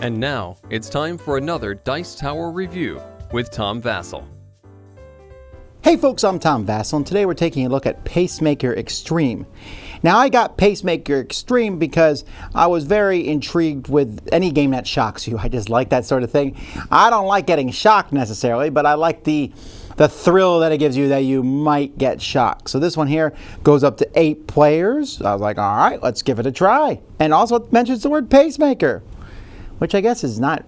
And now, it's time for another Dice Tower review with Tom Vasel. Hey folks, I'm Tom Vasel, and today we're taking a look at PaceMaker Extreme. Now, I got PaceMaker Extreme because I was very intrigued with any game that shocks you. I just like that sort of thing. I don't like getting shocked necessarily, but I like the thrill that it gives you that you might get shocked. So this one here goes up to 8 players. I was like, all right, let's give it a try. And also it mentions the word pacemaker, which I guess is not,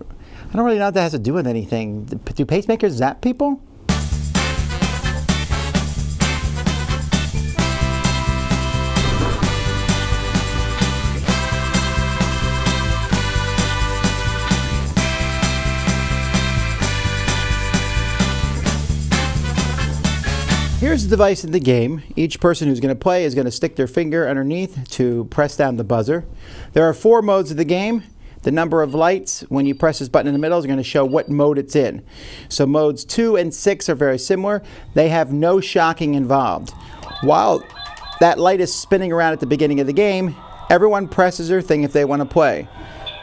I don't really know what that has to do with anything. Do pacemakers zap people? Here's the device in the game. Each person who's going to play is going to stick their finger underneath to press down the buzzer. There are 4 modes of the game. The number of lights when you press this button in the middle is going to show what mode it's in. So modes 2 and 6 are very similar. They have no shocking involved. While that light is spinning around at the beginning of the game, everyone presses their thing if they want to play.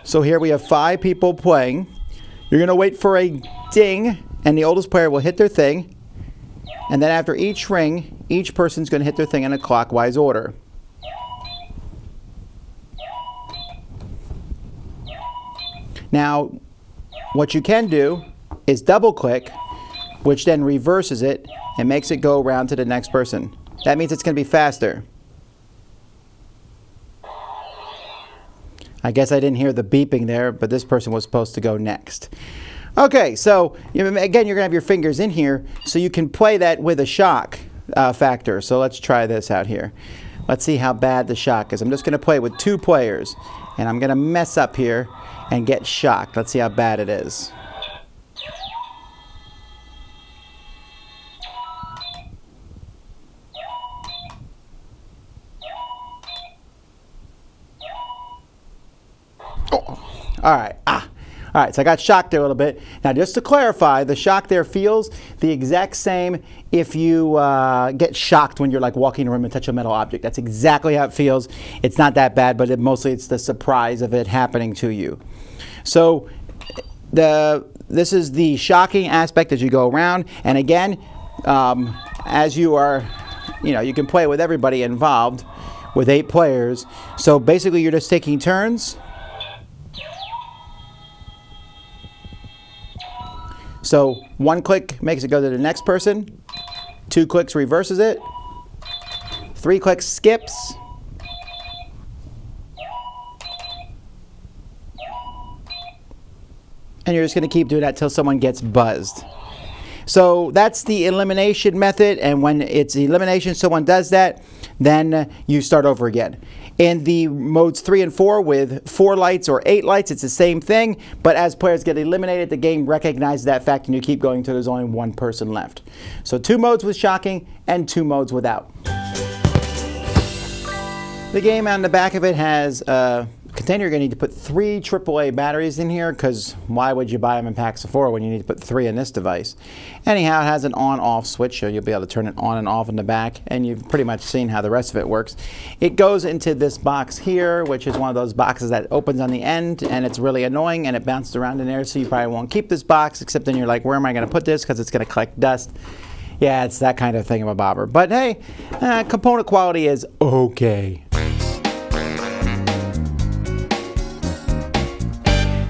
So here we have 5 people playing. You're going to wait for a ding, and the oldest player will hit their thing. And then after each ring, each person's going to hit their thing in a clockwise order. Now, what you can do is double click, which then reverses it and makes it go around to the next person. That means it's going to be faster. I guess I didn't hear the beeping there, but this person was supposed to go next. Okay, so again, you're going to have your fingers in here, so you can play that with a shock factor. So let's try this out here. Let's see how bad the shock is. I'm just going to play with 2 players, and I'm going to mess up here and get shocked. Let's see how bad it is. Oh, all right. All right, so I got shocked there a little bit. Now, just to clarify, the shock there feels the exact same if you get shocked when you're like walking in a room and touch a metal object. That's exactly how it feels. It's not that bad, but mostly it's the surprise of it happening to you. So this is the shocking aspect as you go around. And again, as you are, you can play with everybody involved with 8 players. So basically, you're just taking turns. So 1 click makes it go to the next person, 2 clicks reverses it, 3 clicks skips, and you're just going to keep doing that till someone gets buzzed. So that's the elimination method, and when it's elimination, someone does that, then you start over again. In the modes 3 and 4 with 4 lights or 8 lights, it's the same thing, but as players get eliminated, the game recognizes that fact and you keep going until there's only 1 person left. So 2 modes with shocking and 2 modes without. The game on the back of it has a container. You're going to need to put 3 AAA batteries in here, because why would you buy them in packs of 4 when you need to put 3 in this device? Anyhow, it has an on-off switch, so you'll be able to turn it on and off in the back, and you've pretty much seen how the rest of it works. It goes into this box here, which is one of those boxes that opens on the end, and it's really annoying, and it bounces around in there, so you probably won't keep this box, except then you're like, where am I going to put this, because it's going to collect dust. Yeah, it's that kind of thingamabobber. But hey, component quality is okay.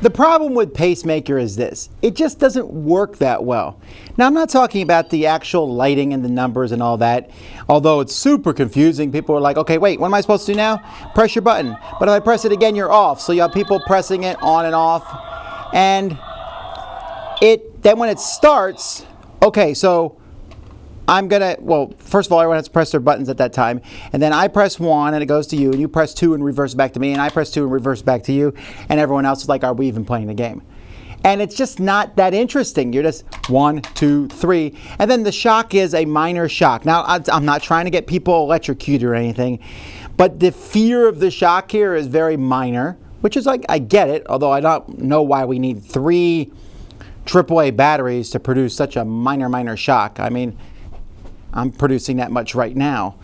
The problem with PaceMaker is this: it just doesn't work that well. Now, I'm not talking about the actual lighting and the numbers and all that, although it's super confusing. People are like, okay, wait, what am I supposed to do now? Press your button. But if I press it again, you're off. So you have people pressing it on and off. And then when it starts, okay, so first of all, everyone has to press their buttons at that time. And then I press 1 and it goes to you, and you press 2 and reverse back to me, and I press 2 and reverse back to you, and everyone else is like, are we even playing the game? And it's just not that interesting. You're just 1, 2, 3. And then the shock is a minor shock. Now, I'm not trying to get people electrocuted or anything, but the fear of the shock here is very minor, which is like, I get it, although I don't know why we need 3 AAA batteries to produce such a minor shock. I mean, I'm producing that much right now.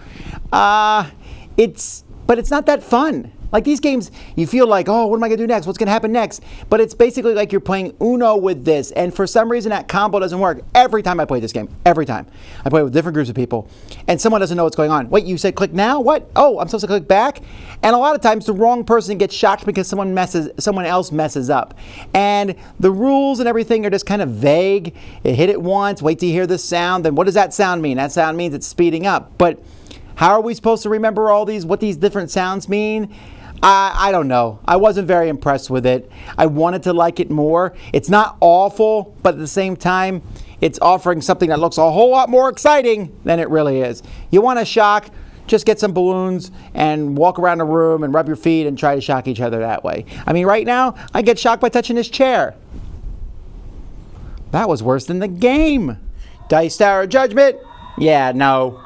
But it's not that fun. Like these games, you feel like, oh, what am I going to do next? What's going to happen next? But it's basically like you're playing Uno with this. And for some reason, that combo doesn't work. Every time I play this game, every time. I play with different groups of people, and someone doesn't know what's going on. Wait, you said click now? What? Oh, I'm supposed to click back? And a lot of times, the wrong person gets shocked because someone else messes up. And the rules and everything are just kind of vague. Hit it once, wait till you hear this sound. Then what does that sound mean? That sound means it's speeding up. But how are we supposed to remember all these, what these different sounds mean? I don't know. I wasn't very impressed with it. I wanted to like it more. It's not awful, but at the same time, it's offering something that looks a whole lot more exciting than it really is. You want to shock, just get some balloons and walk around the room and rub your feet and try to shock each other that way. I mean, right now, I get shocked by touching this chair. That was worse than the game. Dice Tower Judgment? Yeah, no.